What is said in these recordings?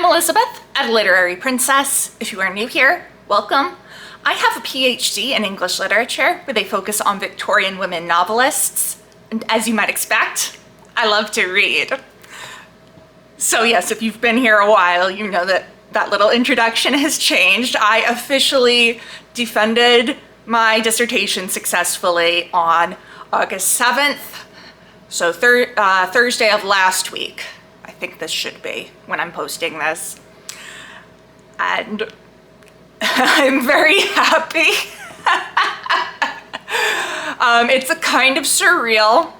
Elizabeth at Literary Princess. If you are new here, welcome. I have a PhD in English literature with a focus on Victorian women novelists, and as you might expect, I love to read. So yes, if you've been here a while, you know that that little introduction has changed. I officially defended my dissertation successfully on August 7th, so Thursday of last week. I think this should be when I'm posting this. And I'm very happy. It's a kind of surreal.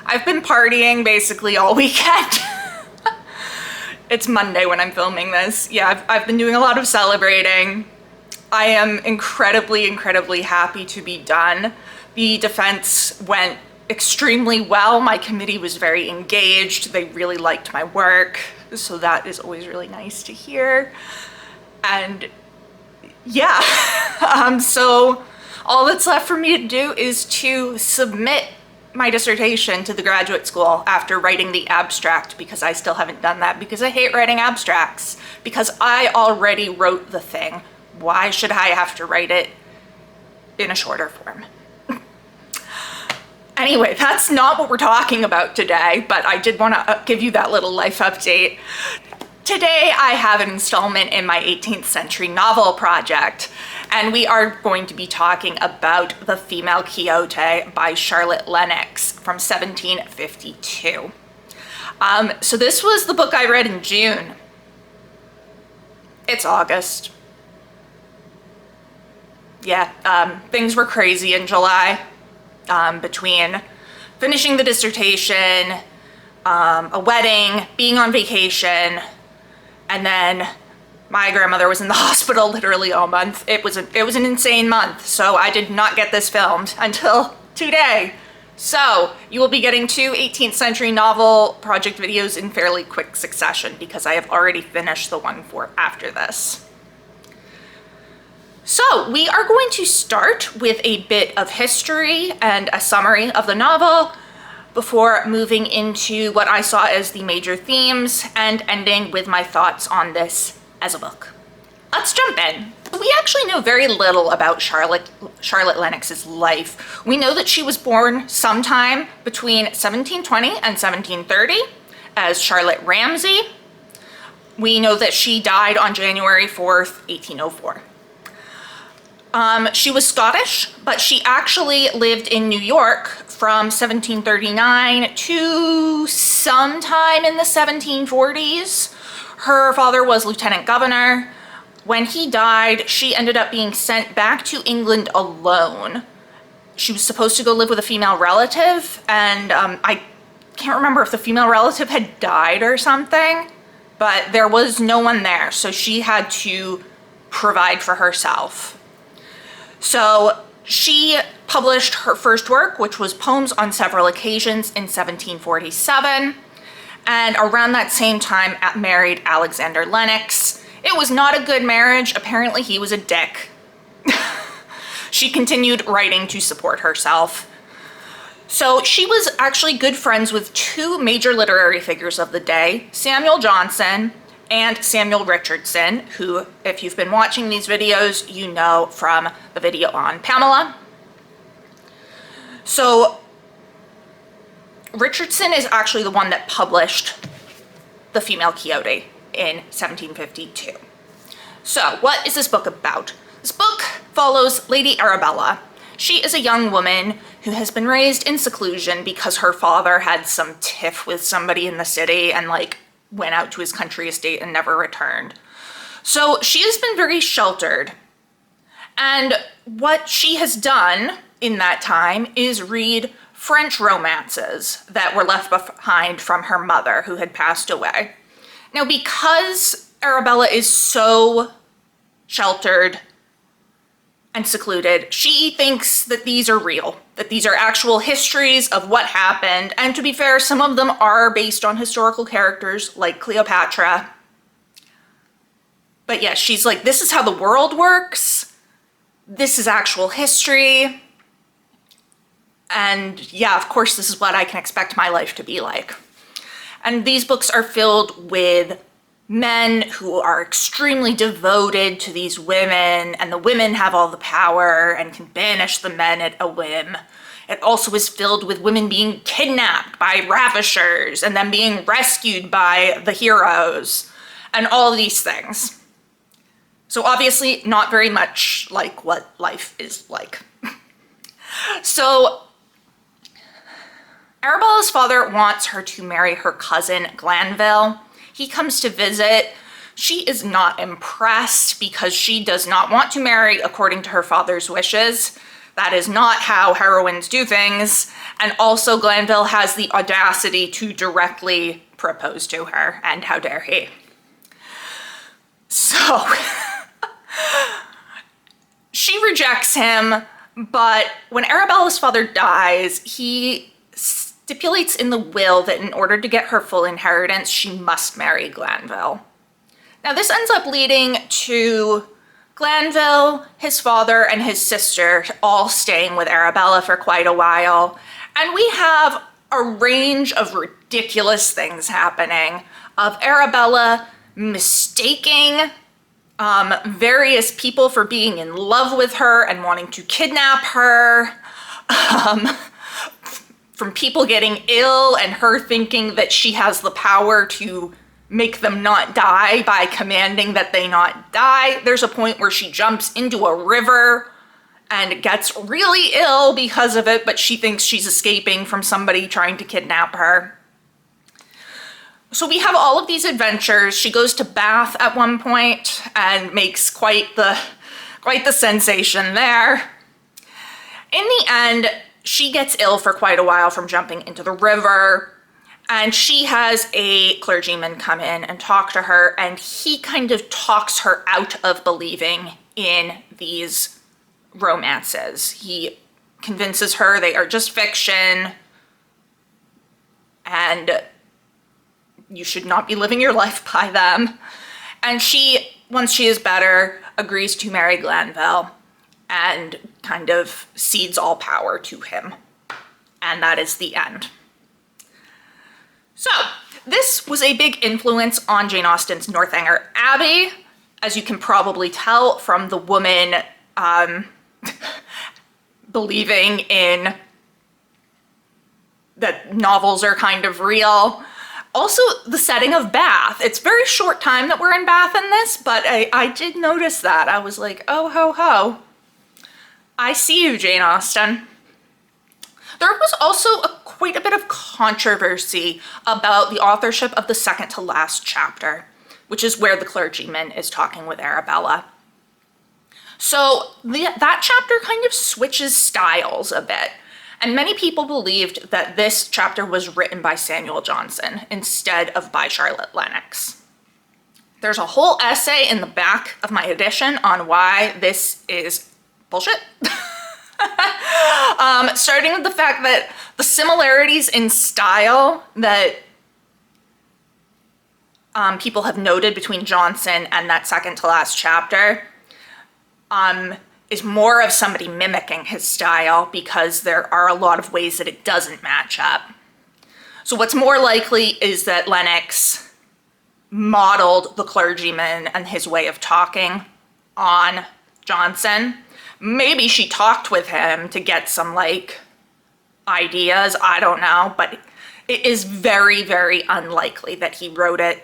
I've been partying basically all weekend. It's Monday when I'm filming this. Yeah, I've been doing a lot of celebrating. I am incredibly, incredibly happy to be done. The defense went extremely well. My committee was very engaged. They really liked my work, so that is always really nice to hear. And yeah, so all that's left for me to do is to submit my dissertation to the graduate school after writing the abstract, because I still haven't done that because I hate writing abstracts, because I already wrote the thing. Why should I have to write it in a shorter form? Anyway, that's not what we're talking about today, but I did want to give you that little life update. Today I have an installment in my 18th century novel project, and we are going to be talking about The Female Quixote by Charlotte Lennox from 1752. So this was the book I read in June. It's August. Yeah, things were crazy in July. Between finishing the dissertation, a wedding, being on vacation, and then my grandmother was in the hospital literally all month. It was an insane month, so I did not get this filmed until today. So you will be getting 2 18th century novel project videos in fairly quick succession because I have already finished the one for after this. So we are going to start with a bit of history and a summary of the novel before moving into what I saw as the major themes and ending with my thoughts on this as a book. Let's jump in. We actually know very little about Charlotte Lennox's life. We know that she was born sometime between 1720 and 1730 as Charlotte Ramsay. We know that she died on January 4th, 1804. She was Scottish, but she actually lived in New York from 1739 to sometime in the 1740s. Her father was lieutenant governor. When he died, she ended up being sent back to England alone. She was supposed to go live with a female relative, and I can't remember if the female relative had died or something, but there was no one there, so she had to provide for herself. So she published her first work, which was Poems on Several Occasions, in 1747. And around that same time, married Alexander Lennox. It was not a good marriage. Apparently he was a dick. She continued writing to support herself. So she was actually good friends with 2 major literary figures of the day, Samuel Johnson and Samuel Richardson, who, if you've been watching these videos, you know from the video on Pamela. So Richardson is actually the one that published The Female Quixote in 1752. So what is this book about? This book follows Lady Arabella. She is a young woman who has been raised in seclusion because her father had some tiff with somebody in the city and went out to his country estate and never returned. So she has been very sheltered. And what she has done in that time is read French romances that were left behind from her mother, who had passed away. Now, because Arabella is so sheltered and secluded, she thinks that these are real, that these are actual histories of what happened. And to be fair, some of them are based on historical characters like Cleopatra. But yes, she's like, this is how the world works. This is actual history. And yeah, of course, this is what I can expect my life to be like. And these books are filled with men who are extremely devoted to these women, and the women have all the power and can banish the men at a whim. It also is filled with women being kidnapped by ravishers and then being rescued by the heroes and all these things. So obviously not very much like what life is like. So Arabella's father wants her to marry her cousin Glanville. He comes to visit. She is not impressed because she does not want to marry according to her father's wishes. That is not how heroines do things. And also Glanville has the audacity to directly propose to her, and how dare he. So she rejects him, but when Arabella's father dies, he stipulates in the will that in order to get her full inheritance, she must marry Glanville. Now this ends up leading to Glanville, his father, and his sister all staying with Arabella for quite a while. And we have a range of ridiculous things happening, of Arabella mistaking various people for being in love with her and wanting to kidnap her, from people getting ill and her thinking that she has the power to make them not die by commanding that they not die. There's a point where she jumps into a river and gets really ill because of it, but she thinks she's escaping from somebody trying to kidnap her. So we have all of these adventures. She goes to Bath at one point and makes quite the sensation there. In the end, she gets ill for quite a while from jumping into the river, and she has a clergyman come in and talk to her, and he kind of talks her out of believing in these romances. He convinces her they are just fiction, and you should not be living your life by them. And she, once she is better, agrees to marry Glanville and kind of cedes all power to him. And that is the end. So this was a big influence on Jane Austen's Northanger Abbey, as you can probably tell from the woman believing in that novels are kind of real. Also, the setting of Bath. It's very short time that we're in Bath in this, but I did notice that. I was like, oh ho ho. I see you, Jane Austen. There was also quite a bit of controversy about the authorship of the second to last chapter, which is where the clergyman is talking with Arabella. So that chapter kind of switches styles a bit, and many people believed that this chapter was written by Samuel Johnson instead of by Charlotte Lennox. There's a whole essay in the back of my edition on why this is bullshit. Starting with the fact that the similarities in style that people have noted between Johnson and that second to last chapter is more of somebody mimicking his style, because there are a lot of ways that it doesn't match up. So what's more likely is that Lennox modeled the clergyman and his way of talking on Johnson. Maybe she talked with him to get some ideas, I don't know, but it is very, very unlikely that he wrote it.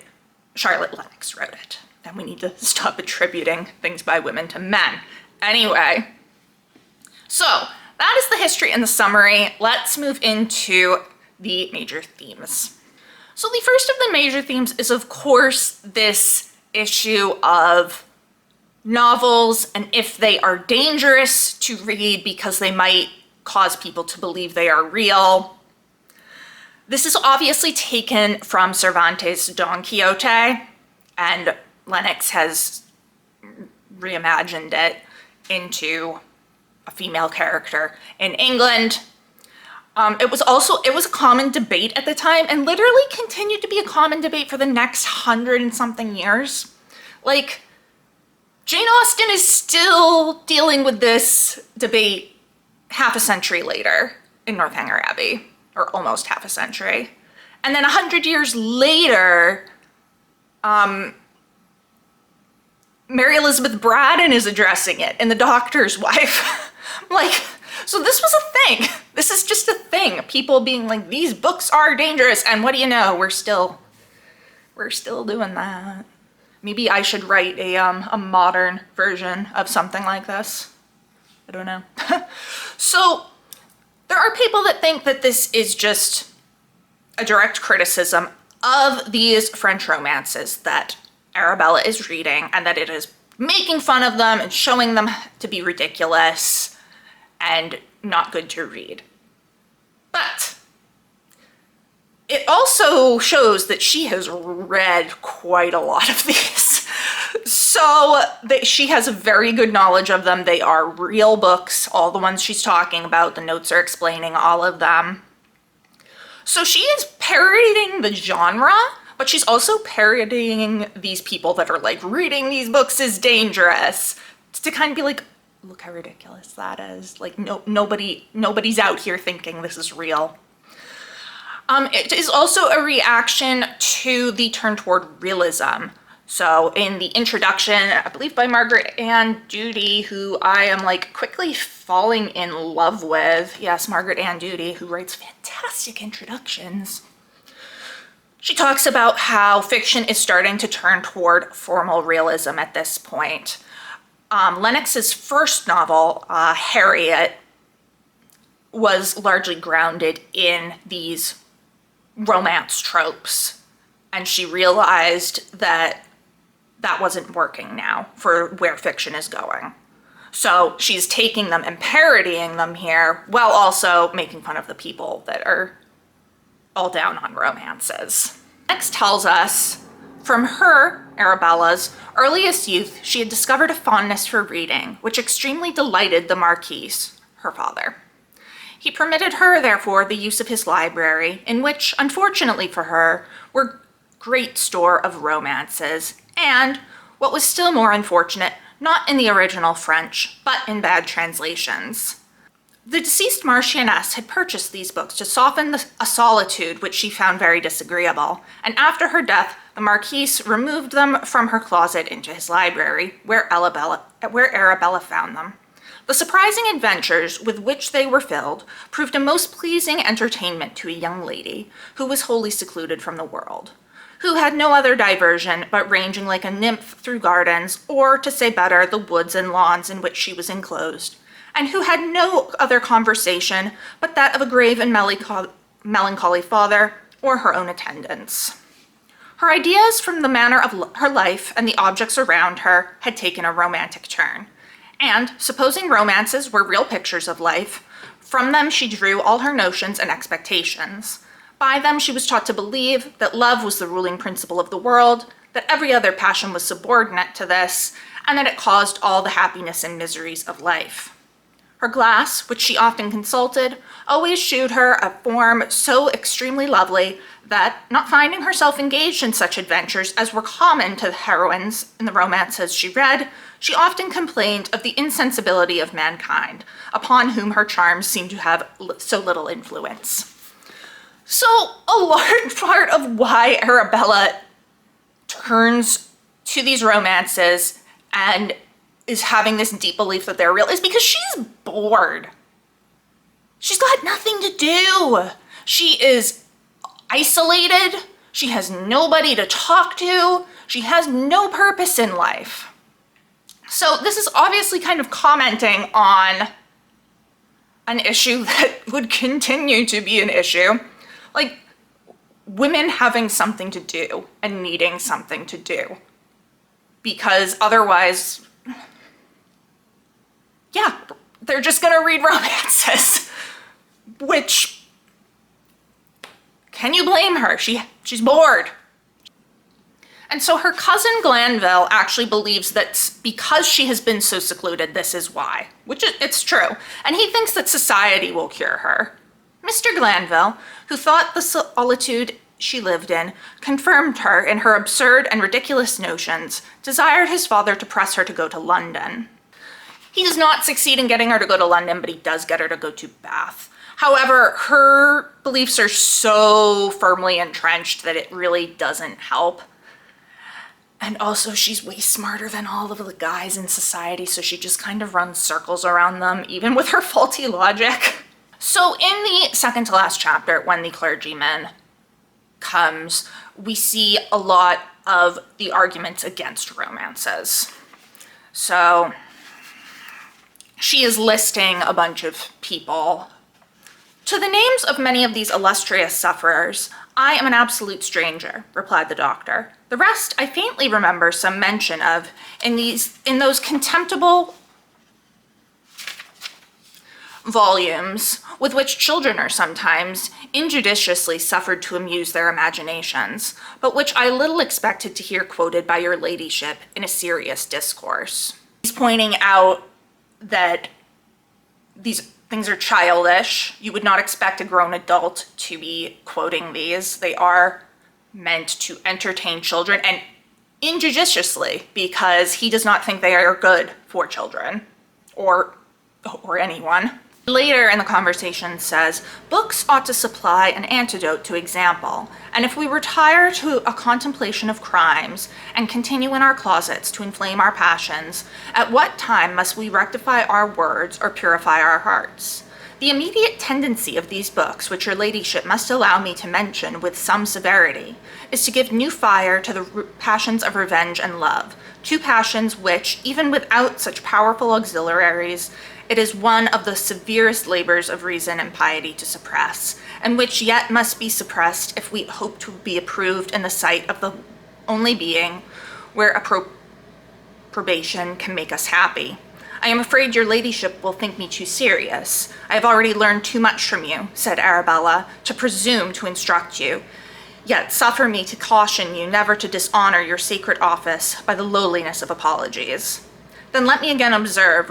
Charlotte Lennox wrote it. And we need to stop attributing things by women to men. Anyway, so that is the history and the summary. Let's move into the major themes. So the first of the major themes is, of course, this issue of novels and if they are dangerous to read because they might cause people to believe they are real. This is obviously taken from Cervantes' Don Quixote, and Lennox has reimagined it into a female character in England. It was a common debate at the time, and literally continued to be a common debate for the next 100 and something years. Jane Austen is still dealing with this debate half a century later in Northanger Abbey, or almost half a century. And then 100 years later, Mary Elizabeth Braddon is addressing it in The Doctor's Wife. Like, so this was a thing. This is just a thing. People being like, these books are dangerous, and what do you know? We're still doing that. Maybe I should write a modern version of something like this. I don't know. So there are people that think that this is just a direct criticism of these French romances that Arabella is reading, and that it is making fun of them and showing them to be ridiculous and not good to read. But it also shows that she has read quite a lot of these. So that she has a very good knowledge of them. They are real books, all the ones she's talking about. The notes are explaining all of them. So she is parodying the genre, but she's also parodying these people that are like, reading these books is dangerous, to kind of be like, look how ridiculous that is. Like, nobody's out here thinking this is real. It is also a reaction to the turn toward realism. So in the introduction, I believe by Margaret Ann Duty, who I am like quickly falling in love with. Yes, Margaret Ann Duty, who writes fantastic introductions. She talks about how fiction is starting to turn toward formal realism at this point. Lennox's first novel, Harriet, was largely grounded in these romance tropes, and she realized that that wasn't working now for where fiction is going. So she's taking them and parodying them here, while also making fun of the people that are all down on romances. Next tells us, from her, Arabella's, earliest youth, she had discovered a fondness for reading, which extremely delighted the Marquis, her father. He permitted her, therefore, the use of his library, in which, unfortunately for her, were great store of romances, and, what was still more unfortunate, not in the original French, but in bad translations. The deceased Marchioness had purchased these books to soften a solitude which she found very disagreeable, and after her death, the Marquis removed them from her closet into his library, where Arabella found them. The surprising adventures with which they were filled proved a most pleasing entertainment to a young lady who was wholly secluded from the world, who had no other diversion but ranging like a nymph through gardens, or, to say better, the woods and lawns in which she was enclosed, and who had no other conversation but that of a grave and melancholy father, or her own attendants. Her ideas from the manner of her life and the objects around her had taken a romantic turn, and, supposing romances were real pictures of life, from them she drew all her notions and expectations. By them she was taught to believe that love was the ruling principle of the world, that every other passion was subordinate to this, and that it caused all the happiness and miseries of life. Her glass, which she often consulted, always shewed her a form so extremely lovely that, not finding herself engaged in such adventures as were common to the heroines in the romances she read, she often complained of the insensibility of mankind, upon whom her charms seemed to have so little influence. So a large part of why Arabella turns to these romances and is having this deep belief that they're real is because she's bored. She's got nothing to do. She is isolated. She has nobody to talk to. She has no purpose in life. So this is obviously kind of commenting on an issue that would continue to be an issue. Like, women having something to do and needing something to do. Because otherwise, yeah, they're just gonna read romances. Which, can you blame her? She's bored. And so her cousin Glanville actually believes that because she has been so secluded, this is why, which it's true. And he thinks that society will cure her. Mr. Glanville, who thought the solitude she lived in confirmed her in her absurd and ridiculous notions, desired his father to press her to go to London. He does not succeed in getting her to go to London, but he does get her to go to Bath. However, her beliefs are so firmly entrenched that it really doesn't help. And also she's way smarter than all of the guys in society, so she just kind of runs circles around them, even with her faulty logic. So in the second to last chapter, when the clergyman comes, we see a lot of the arguments against romances. So she is listing a bunch of people. To the names of many of these illustrious sufferers, I am an absolute stranger, replied the doctor. The rest I faintly remember some mention of in those contemptible volumes with which children are sometimes injudiciously suffered to amuse their imaginations, but which I little expected to hear quoted by your ladyship in a serious discourse. He's pointing out that these things are childish. You would not expect a grown adult to be quoting these. They are meant to entertain children, and injudiciously, because he does not think they are good for children or anyone. Later in the conversation says, books ought to supply an antidote to example, and if we retire to a contemplation of crimes and continue in our closets to inflame our passions, at what time must we rectify our words or purify our hearts? The immediate tendency of these books, which your ladyship must allow me to mention with some severity, is to give new fire to the passions of revenge and love, two passions which, even without such powerful auxiliaries, it is one of the severest labors of reason and piety to suppress, and which yet must be suppressed if we hope to be approved in the sight of the only being where approbation can make us happy. I am afraid your ladyship will think me too serious. I have already learned too much from you, said Arabella, to presume to instruct you. Yet suffer me to caution you never to dishonor your sacred office by the lowliness of apologies. Then let me again observe,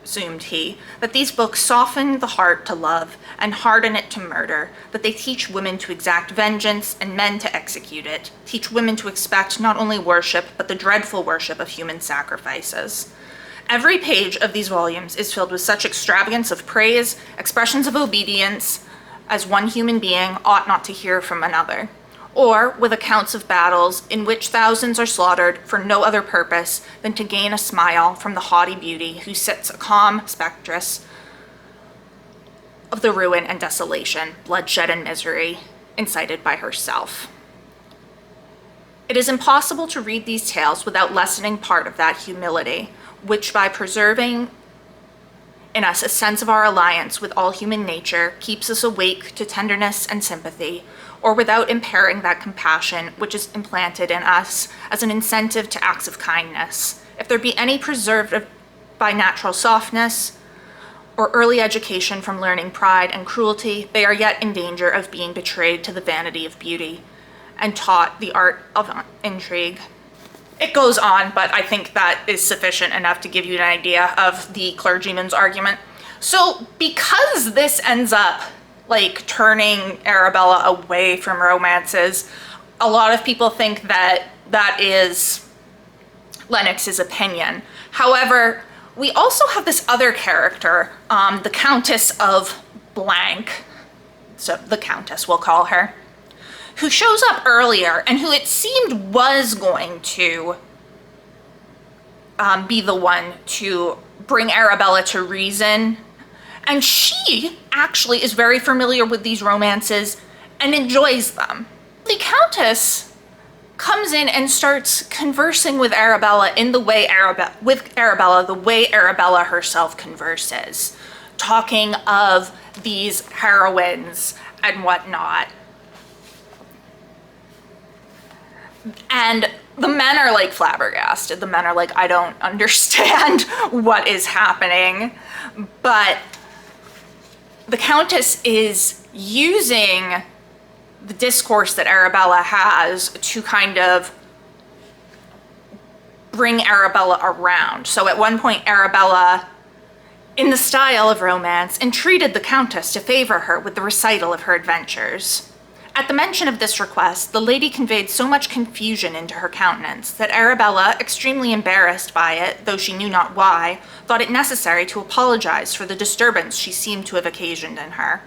resumed he, that these books soften the heart to love and harden it to murder, that they teach women to exact vengeance and men to execute it, teach women to expect not only worship, but the dreadful worship of human sacrifices. Every page of these volumes is filled with such extravagance of praise, expressions of obedience, as one human being ought not to hear from another, or with accounts of battles in which thousands are slaughtered for no other purpose than to gain a smile from the haughty beauty who sits a calm spectress of the ruin and desolation, bloodshed and misery, incited by herself. It is impossible to read these tales without lessening part of that humility, which by preserving in us a sense of our alliance with all human nature keeps us awake to tenderness and sympathy, or without impairing that compassion which is implanted in us as an incentive to acts of kindness. If there be any preserved by natural softness or early education from learning pride and cruelty, they are yet in danger of being betrayed to the vanity of beauty and taught the art of intrigue. It goes on, but I think that is sufficient enough to give you an idea of the clergyman's argument. So because this ends up like turning Arabella away from romances, a lot of people think that that is Lennox's opinion. However, we also have this other character, the Countess of Blank, so the Countess we'll call her, who shows up earlier and who it seemed was going to be the one to bring Arabella to reason. And she actually is very familiar with these romances and enjoys them. The Countess comes in and starts conversing with Arabella in the way the way Arabella herself converses, talking of these heroines and whatnot. And the men are like flabbergasted. The men are like, I don't understand what is happening. But the Countess is using the discourse that Arabella has to kind of bring Arabella around. So at one point, Arabella, in the style of romance, entreated the Countess to favor her with the recital of her adventures. At the mention of this request, the lady conveyed so much confusion into her countenance that Arabella, extremely embarrassed by it, though she knew not why, thought it necessary to apologize for the disturbance she seemed to have occasioned in her.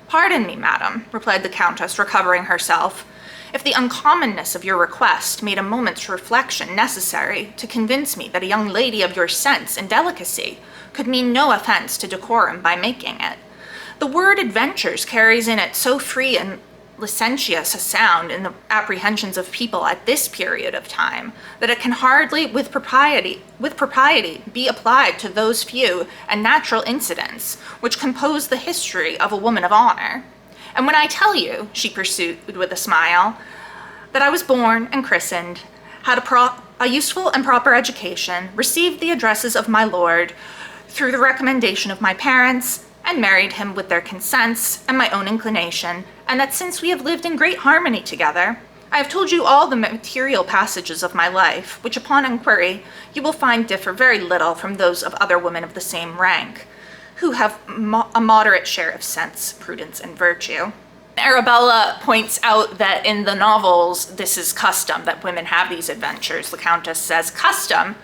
"Pardon me, madam," replied the Countess, recovering herself. if the uncommonness of your request made a moment's reflection necessary to convince me that a young lady of your sense and delicacy could mean no offense to decorum by making it. The word adventures carries in it so free and licentious a sound in the apprehensions of people at this period of time, that it can hardly with propriety be applied to those few and natural incidents which compose the history of a woman of honor. And when I tell you, she pursued with a smile, that I was born and christened, had a useful and proper education, received the addresses of my lord through the recommendation of my parents, and married him with their consents and my own inclination, and that since we have lived in great harmony together, I have told you all the material passages of my life, which upon inquiry you will find differ very little from those of other women of the same rank, who have a moderate share of sense, prudence, and virtue. Arabella points out that in the novels, this is custom, that women have these adventures. The Countess says, custom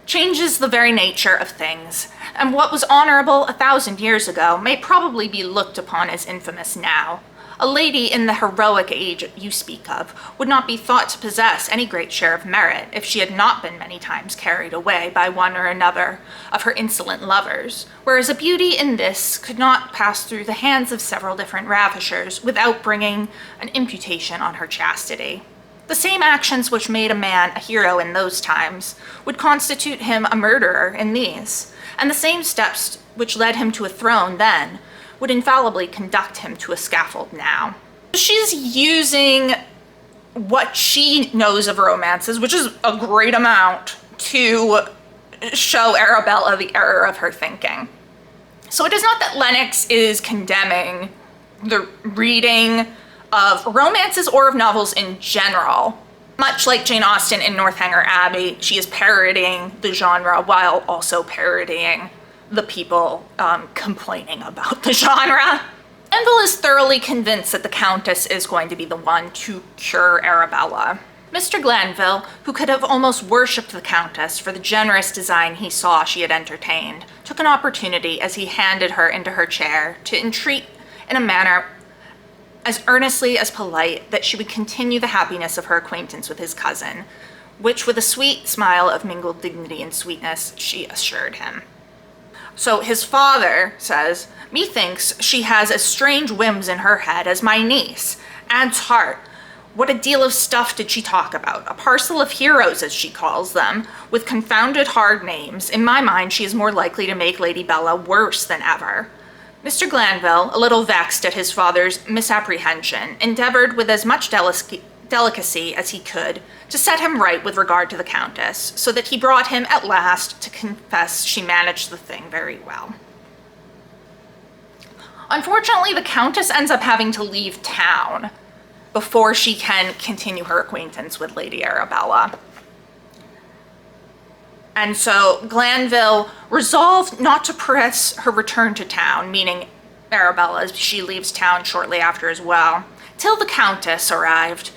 changes the very nature of things, and what was honorable 1,000 years ago may probably be looked upon as infamous now. A lady in the heroic age you speak of would not be thought to possess any great share of merit if she had not been many times carried away by one or another of her insolent lovers, whereas a beauty in this could not pass through the hands of several different ravishers without bringing an imputation on her chastity. The same actions which made a man a hero in those times would constitute him a murderer in these, and the same steps which led him to a throne then would infallibly conduct him to a scaffold now. She's using what she knows of romances, which is a great amount, to show Arabella the error of her thinking. So it is not that Lennox is condemning the reading of romances or of novels in general. Much like Jane Austen in Northanger Abbey, she is parodying the genre while also parodying the people complaining about the genre. Glanville is thoroughly convinced that the Countess is going to be the one to cure Arabella. Mr. Glanville, who could have almost worshipped the Countess for the generous design he saw she had entertained, took an opportunity as he handed her into her chair to entreat in a manner as earnestly as polite that she would continue the happiness of her acquaintance with his cousin, which with a sweet smile of mingled dignity and sweetness she assured him. So his father says, methinks she has as strange whims in her head as my niece. Adds heart, what a deal of stuff did she talk about? A parcel of heroes, as she calls them, with confounded hard names. In my mind, she is more likely to make Lady Bella worse than ever. Mr. Glanville, a little vexed at his father's misapprehension, endeavored with as much delicacy as he could to set him right with regard to the Countess, so that he brought him at last to confess she managed the thing very well. Unfortunately, the Countess ends up having to leave town before she can continue her acquaintance with Lady Arabella. And so Glanville resolved not to press her return to town, meaning Arabella, as she leaves town shortly after as well, till the Countess arrived,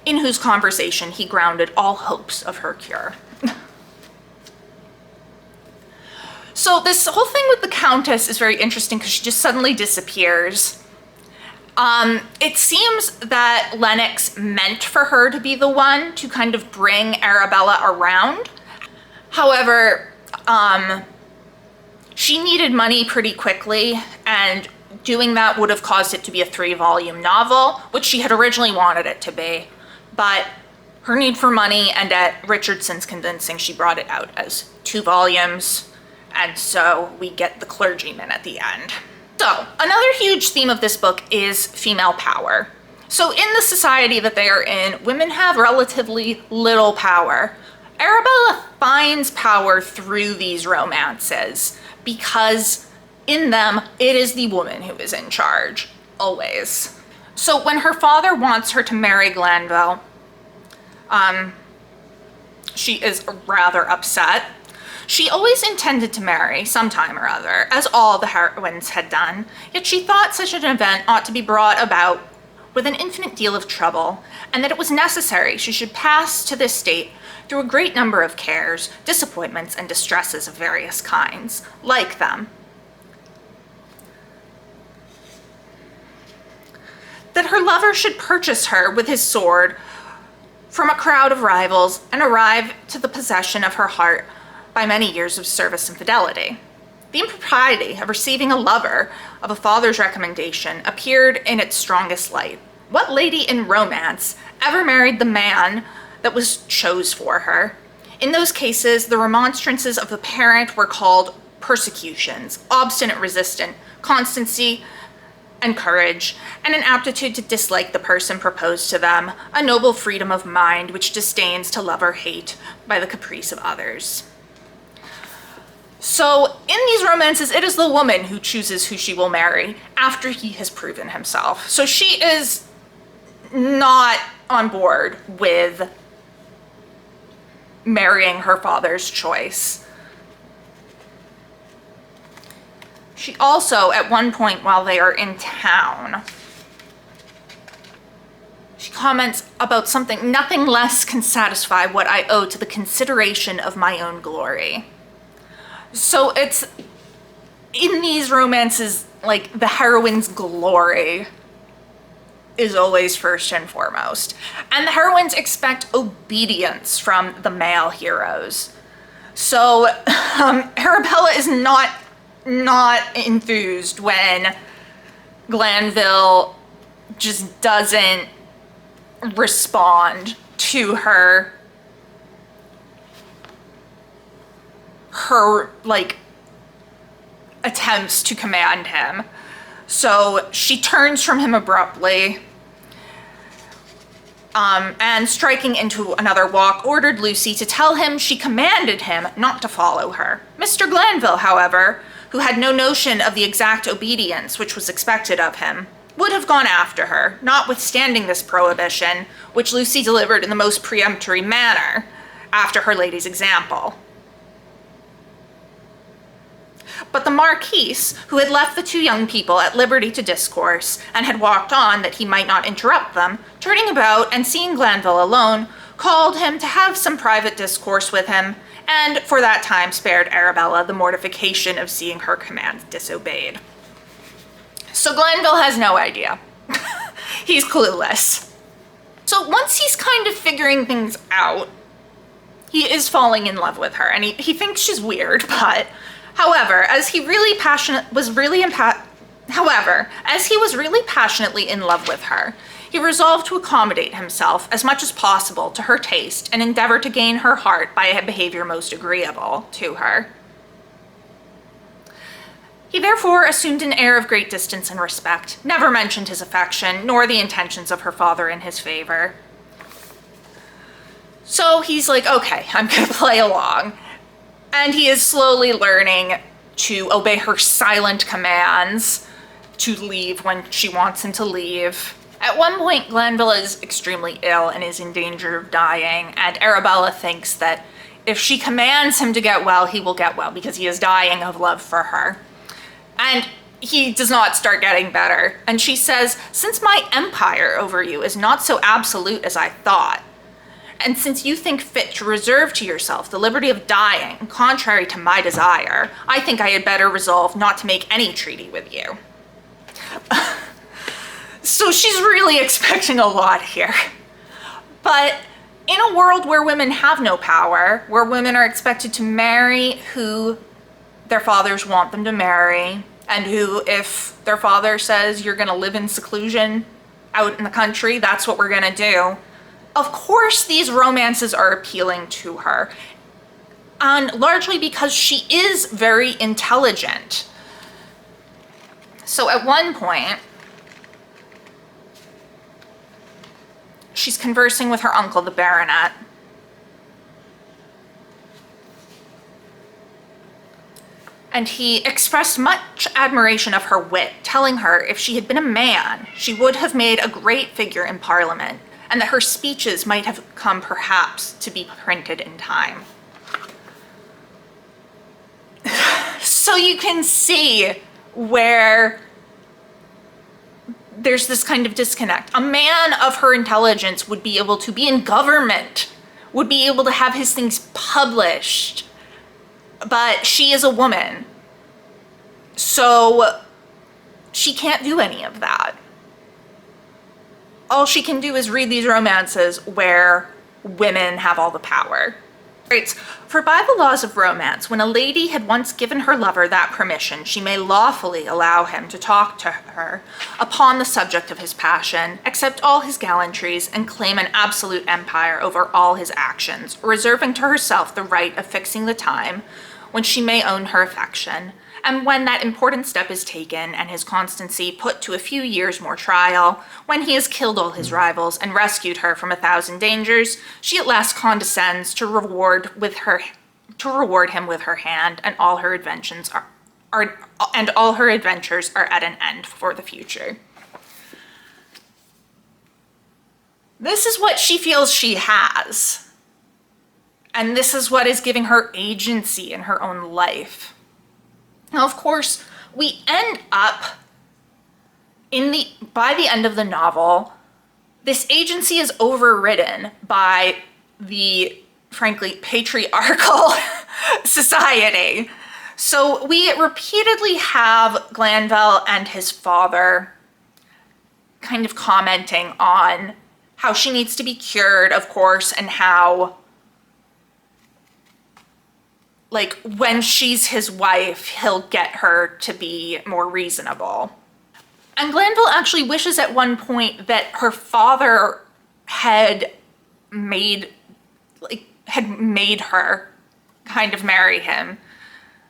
in whose conversation he grounded all hopes of her cure. So this whole thing with the Countess is very interesting because she just suddenly disappears. It seems that Lennox meant for her to be the one to kind of bring Arabella around. However, she needed money pretty quickly, and doing that would have caused it to be a 3-volume novel, which she had originally wanted it to be. But her need for money and at Richardson's convincing, she brought it out as 2 volumes, and so we get the clergyman at the end. So, another huge theme of this book is female power. So in the society that they are in, women have relatively little power. Arabella finds power through these romances because in them, it is the woman who is in charge, always. So when her father wants her to marry Glanville, she is rather upset. She always intended to marry sometime or other, as all the heroines had done, yet she thought such an event ought to be brought about with an infinite deal of trouble, and that it was necessary she should pass to this state through a great number of cares, disappointments, and distresses of various kinds, like them. that her lover should purchase her with his sword from a crowd of rivals and arrive to the possession of her heart by many years of service and fidelity. The impropriety of receiving a lover of a father's recommendation appeared in its strongest light. What lady in romance ever married the man that was chose for her? In those cases, the remonstrances of the parent were called persecutions, obstinate resistance, constancy, and courage, and an aptitude to dislike the person proposed to them, a noble freedom of mind which disdains to love or hate by the caprice of others. So in these romances, it is the woman who chooses who she will marry after he has proven himself. So she is not on board with marrying her father's choice. She also, at one point while they are in town, she comments about something: nothing less can satisfy what I owe to the consideration of my own glory. So it's, in these romances, like, the heroine's glory is always first and foremost. And the heroines expect obedience from the male heroes. So Arabella is not enthused when Glanville just doesn't respond to her like attempts to command him. So she turns from him abruptly, and striking into another walk, ordered Lucy to tell him she commanded him not to follow her. Mr. Glanville, however, who had no notion of the exact obedience which was expected of him, would have gone after her, notwithstanding this prohibition, which Lucy delivered in the most peremptory manner, after her lady's example. But the Marquise, who had left the two young people at liberty to discourse, and had walked on that he might not interrupt them, turning about and seeing Glanville alone, called him to have some private discourse with him, and for that time spared Arabella the mortification of seeing her commands disobeyed. So Glanville has no idea. He's clueless. So once he's kind of figuring things out, he is falling in love with her, and he thinks she's weird, but however, as he was really passionately in love with her, he resolved to accommodate himself as much as possible to her taste and endeavor to gain her heart by a behavior most agreeable to her. He therefore assumed an air of great distance and respect, never mentioned his affection, nor the intentions of her father in his favor. So he's like, okay, I'm gonna play along. And he is slowly learning to obey her silent commands, to leave when she wants him to leave. At one point, Glanville is extremely ill and is in danger of dying, and Arabella thinks that if she commands him to get well, he will get well, because he is dying of love for her. And he does not start getting better. And she says, since my empire over you is not so absolute as I thought, and since you think fit to reserve to yourself the liberty of dying, contrary to my desire, I think I had better resolve not to make any treaty with you. So she's really expecting a lot here. But in a world where women have no power, where women are expected to marry who their fathers want them to marry, and who, if their father says you're gonna live in seclusion out in the country, that's what we're gonna do. Of course, these romances are appealing to her, and largely because she is very intelligent. So at one point, she's conversing with her uncle, the baronet. And he expressed much admiration of her wit, telling her if she had been a man, she would have made a great figure in Parliament, and that her speeches might have come perhaps to be printed in time. So you can see where there's this kind of disconnect. A man of her intelligence would be able to be in government, would be able to have his things published, but she is a woman, so she can't do any of that. all she can do is read these romances where women have all the power. Writes, for by the laws of romance, when a lady had once given her lover that permission, she may lawfully allow him to talk to her upon the subject of his passion, accept all his gallantries, and claim an absolute empire over all his actions, reserving to herself the right of fixing the time when she may own her affection. And when that important step is taken and his constancy put to a few years more trial, when he has killed all his rivals and rescued her from 1,000 dangers, she at last condescends to reward him with her hand, and all her adventures are at an end for the future. This is what she feels she has. And this is what is giving her agency in her own life. Now, of course, we end up by the end of the novel, this agency is overridden by the, frankly, patriarchal society. So we repeatedly have Glanville and his father kind of commenting on how she needs to be cured, of course, and how, like, when she's his wife, he'll get her to be more reasonable. And Glanville actually wishes at one point that her father had made her kind of marry him.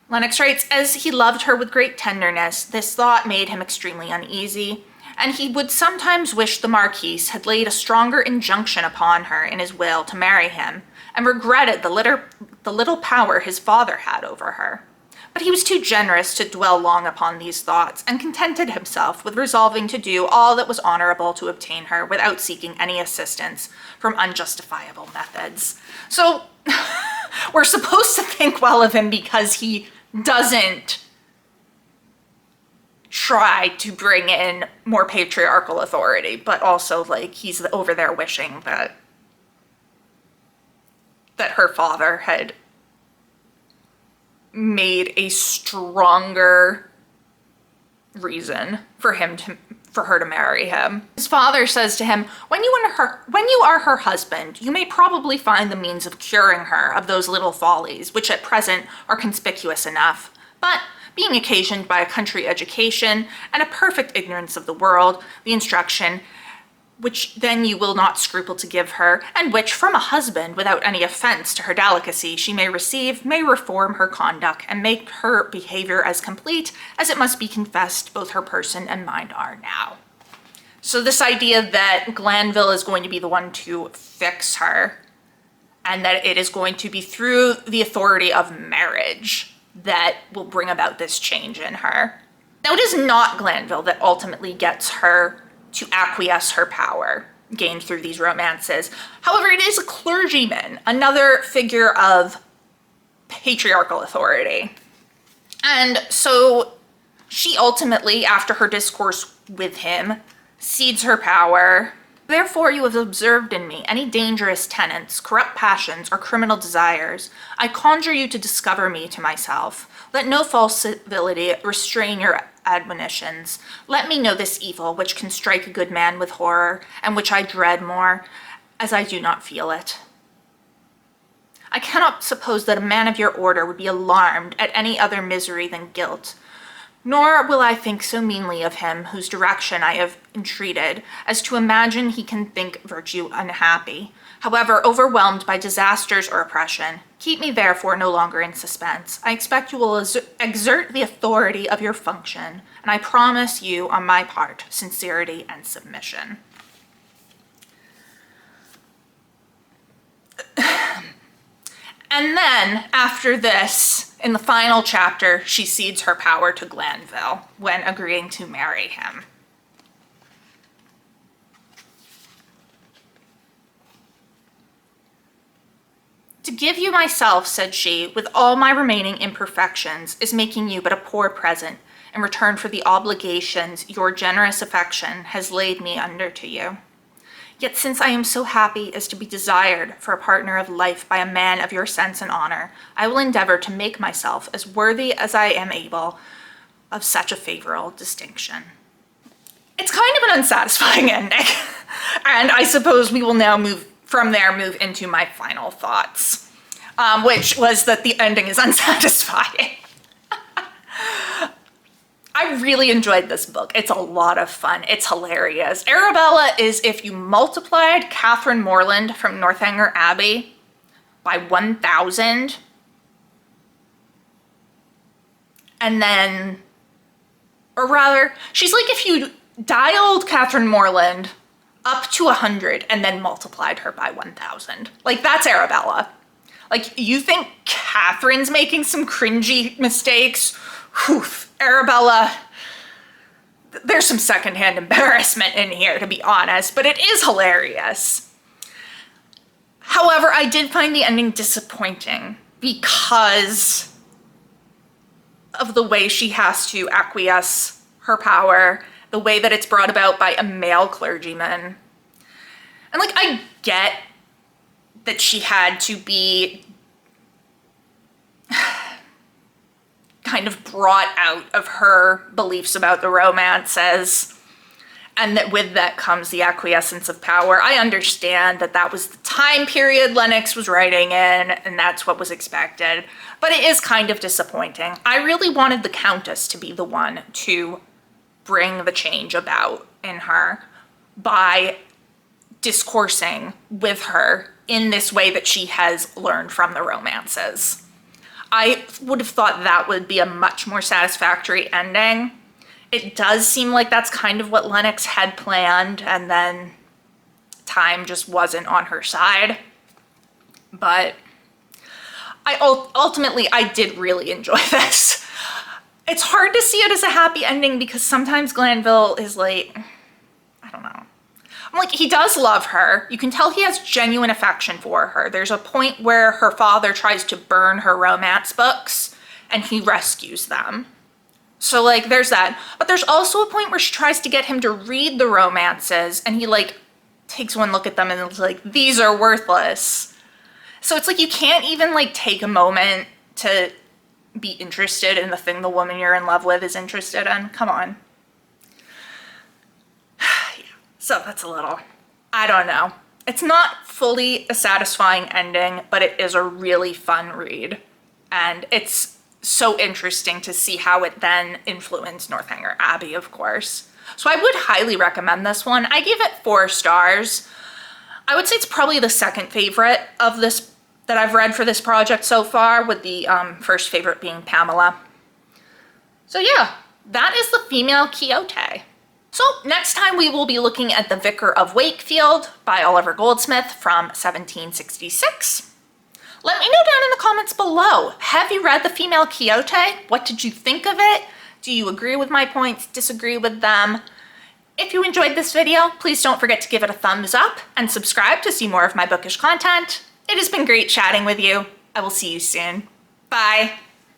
Lennox writes, as he loved her with great tenderness, this thought made him extremely uneasy, and he would sometimes wish the Marquis had laid a stronger injunction upon her in his will to marry him, and regretted the little power his father had over her. But he was too generous to dwell long upon these thoughts, and contented himself with resolving to do all that was honorable to obtain her without seeking any assistance from unjustifiable methods. So we're supposed to think well of him because he doesn't try to bring in more patriarchal authority, but also, like, he's over there wishing that her father had made a stronger reason for her to marry him. His father says to him, when you are her husband, you may probably find the means of curing her of those little follies, which at present are conspicuous enough, but being occasioned by a country education and a perfect ignorance of the world, the instruction which then you will not scruple to give her, and which from a husband, without any offense to her delicacy, she may receive, may reform her conduct, and make her behavior as complete as it must be confessed both her person and mind are now. So this idea that Glanville is going to be the one to fix her, and that it is going to be through the authority of marriage that will bring about this change in her. Now, it is not Glanville that ultimately gets her to acquiesce her power gained through these romances. However, it is a clergyman, another figure of patriarchal authority. And so she ultimately, after her discourse with him, cedes her power. Therefore you have observed in me any dangerous tenets, corrupt passions, or criminal desires. I conjure you to discover me to myself. Let no false civility restrain your admonitions. Let me know this evil which can strike a good man with horror, and which I dread more, as I do not feel it. I cannot suppose that a man of your order would be alarmed at any other misery than guilt, nor will I think so meanly of him whose direction I have entreated, as to imagine he can think virtue unhappy. However, overwhelmed by disasters or oppression, keep me therefore no longer in suspense. I expect you will exert the authority of your function, and I promise you, on my part, sincerity and submission. And then, after this, in the final chapter, she cedes her power to Glanville when agreeing to marry him. To give you myself, said she, with all my remaining imperfections, is making you but a poor present in return for the obligations your generous affection has laid me under to you. Yet since I am so happy as to be desired for a partner of life by a man of your sense and honor, I will endeavor to make myself as worthy as I am able of such a favorable distinction. It's kind of an unsatisfying ending. And I suppose we will now move into my final thoughts, which was that the ending is unsatisfying. I really enjoyed this book. It's a lot of fun. It's hilarious. Arabella is if you multiplied Catherine Morland from Northanger Abbey by 1,000, and then, or rather, she's like if you dialed Catherine Morland up to 100 and then multiplied her by 1,000. Like, that's Arabella. Like, you think Catherine's making some cringy mistakes? Whew, Arabella, there's some secondhand embarrassment in here, to be honest, but it is hilarious. However, I did find the ending disappointing because of the way she has to acquiesce her power, the way that it's brought about by a male clergyman. And like, I get that she had to be kind of brought out of her beliefs about the romances, and that with that comes the acquiescence of power. I understand that that was the time period Lennox was writing in, and that's what was expected, but it is kind of disappointing. I really wanted the Countess to be the one to bring the change about in her by discoursing with her in this way that she has learned from the romances. I would have thought that would be a much more satisfactory ending. It does seem like that's kind of what Lennox had planned, and then time just wasn't on her side. But ultimately, I did really enjoy this. It's hard to see it as a happy ending because sometimes Glanville is like, I don't know. I'm like, he does love her. You can tell he has genuine affection for her. There's a point where her father tries to burn her romance books and he rescues them. So like, there's that. But there's also a point where she tries to get him to read the romances and he like takes one look at them and is like, these are worthless. So it's like, you can't even like take a moment to be interested in the thing the woman you're in love with is interested in. Come on. So that's a little, I don't know. It's not fully a satisfying ending, but it is a really fun read. And it's so interesting to see how it then influenced Northanger Abbey, of course. So I would highly recommend this one. I gave it 4 stars. I would say it's probably the second favorite of this that I've read for this project so far, with the first favorite being Pamela. So yeah, that is the female Quixote. So next time we will be looking at The Vicar of Wakefield by Oliver Goldsmith from 1766. Let me know down in the comments below. Have you read The Female Quixote? What did you think of it? Do you agree with my points, disagree with them? If you enjoyed this video, please don't forget to give it a thumbs up and subscribe to see more of my bookish content. It has been great chatting with you. I will see you soon. Bye.